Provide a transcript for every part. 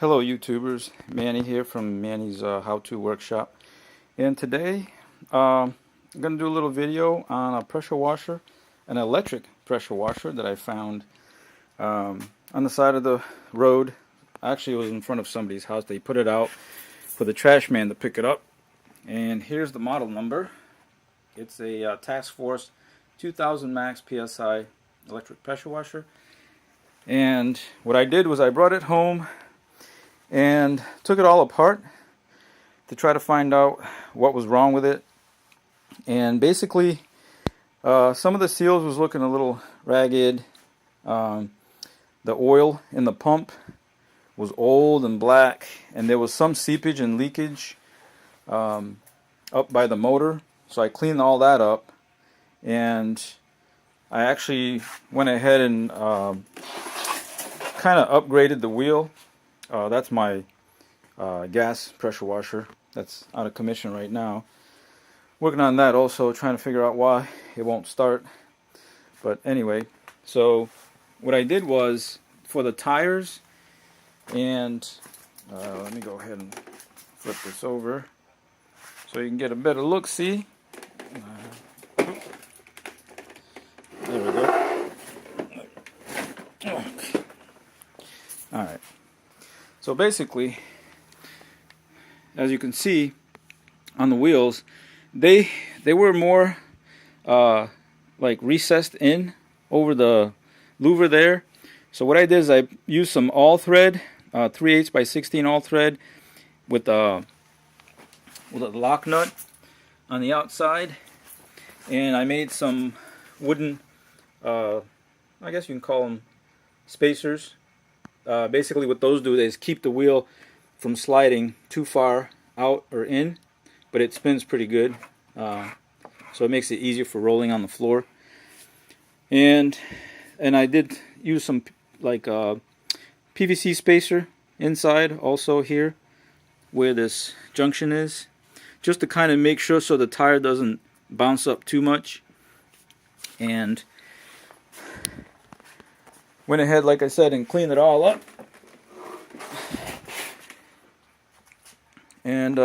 Hello YouTubers, Manny here from Manny's How-To Workshop, and today I'm going to do a little video on a pressure washer, an electric pressure washer that I found on the side of the road. Actually, it was in front of somebody's house. They put it out for the trash man to pick it up, and here's the model number. It's a Task Force 2000 Max PSI electric pressure washer, and what I did was I brought it home and took it all apart to try to find out what was wrong with it. And basically some of the seals was looking a little ragged. The oil in the pump was old and black, and there was some seepage and leakage up by the motor, so I cleaned all that up, and I actually went ahead and kind of upgraded the wheel. That's my gas pressure washer that's out of commission right now. Working on that also, trying to figure out why it won't start. But anyway, so what I did was for the tires, and let me go ahead and flip this over so you can get a better look. See? There we go. Okay. All right. So basically, as you can see on the wheels, they were more like recessed in over the louver there. So what I did is I used some all thread, 3/8 by 16 all thread with a lock nut on the outside, and I made some wooden, I guess you can call them spacers. Basically what those do is keep the wheel from sliding too far out or in, but it spins pretty good, so it makes it easier for rolling on the floor. And I did use some like PVC spacer inside also here where this junction is, just to kind of make sure so the tire doesn't bounce up too much. And went ahead, like I said, and cleaned it all up. And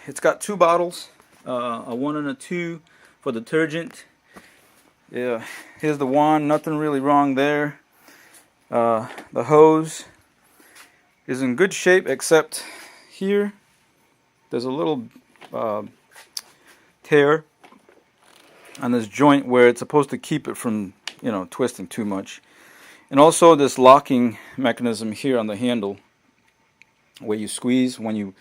it's got two bottles, a 1 and a 2 for detergent. Yeah, here's the wand, nothing really wrong there. The hose is in good shape, except here there's a little tear on this joint where it's supposed to keep it from, twisting too much. And also this locking mechanism here on the handle where you squeeze. When you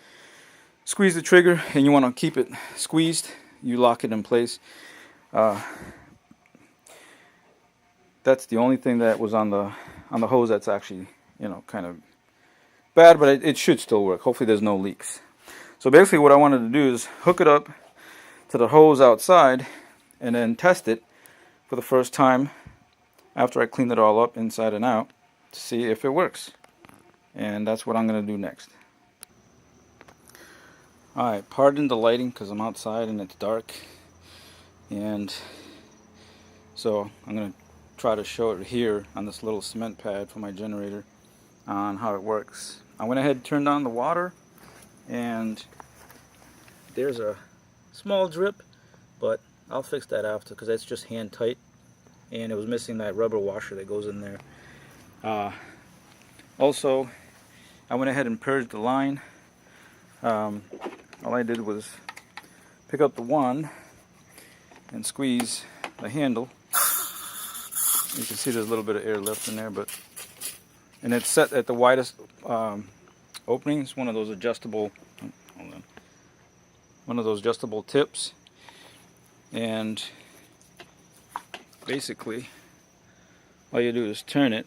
squeeze the trigger and you want to keep it squeezed, you lock it in place. That's the only thing that was on the hose that's actually, kind of bad, but it should still work. Hopefully there's no leaks. So basically what I wanted to do is hook it up to the hose outside and then test it for the first time after I cleaned it all up inside and out to see if it works. And that's what I'm going to do next. Alright, pardon the lighting because I'm outside and it's dark. And so I'm going to try to show it here on this little cement pad for my generator on how it works. I went ahead and turned on the water, and there's a small drip, but I'll fix that after because that's just hand tight, and it was missing that rubber washer that goes in there. Also, I went ahead and purged the line. All I did was pick up the wand and squeeze the handle. You can see there's a little bit of air left in there, and it's set at the widest opening. It's one of those adjustable, adjustable tips. And basically all you do is turn it,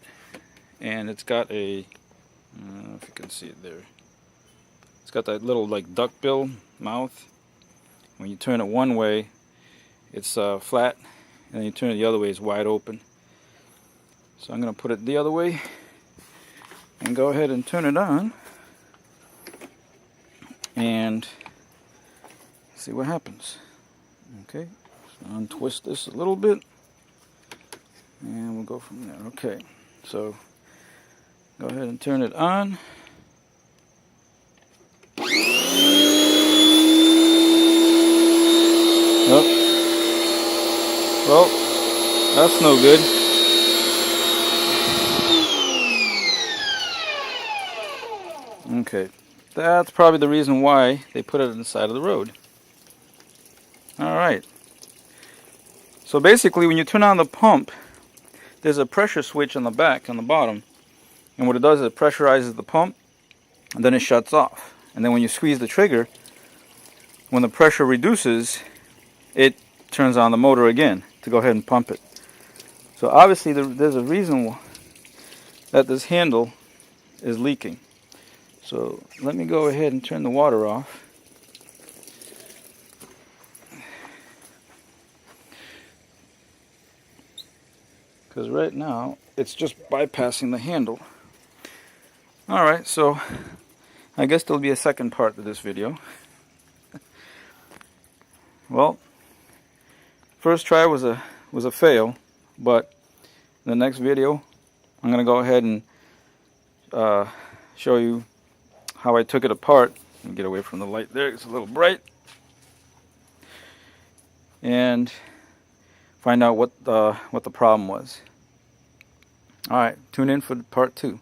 and it's got a, I don't know if you can see it there, it's got that little like duckbill mouth. When you turn it one way, it's flat, and then you turn it the other way, it's wide open. So I'm going to put it the other way and go ahead and turn it on and see what happens. Okay, so untwist this a little bit and we'll go from there. Okay, so go ahead and turn it on. Well, that's no good. Okay, that's probably the reason why they put it on the side of the road. Alright, so basically when you turn on the pump, there's a pressure switch on the back, on the bottom. And what it does is it pressurizes the pump, and then it shuts off. And then when you squeeze the trigger, when the pressure reduces, it turns on the motor again to go ahead and pump it. So obviously there's a reason that this handle is leaking. So let me go ahead and turn the water off. Because right now it's just bypassing the handle. Alright, so I guess there'll be a second part to this video. Well, first try was a fail, but in the next video I'm going to go ahead and show you how I took it apart. Let me get away from the light there, it's a little bright. And find out what the problem was. Alright, tune in for part 2.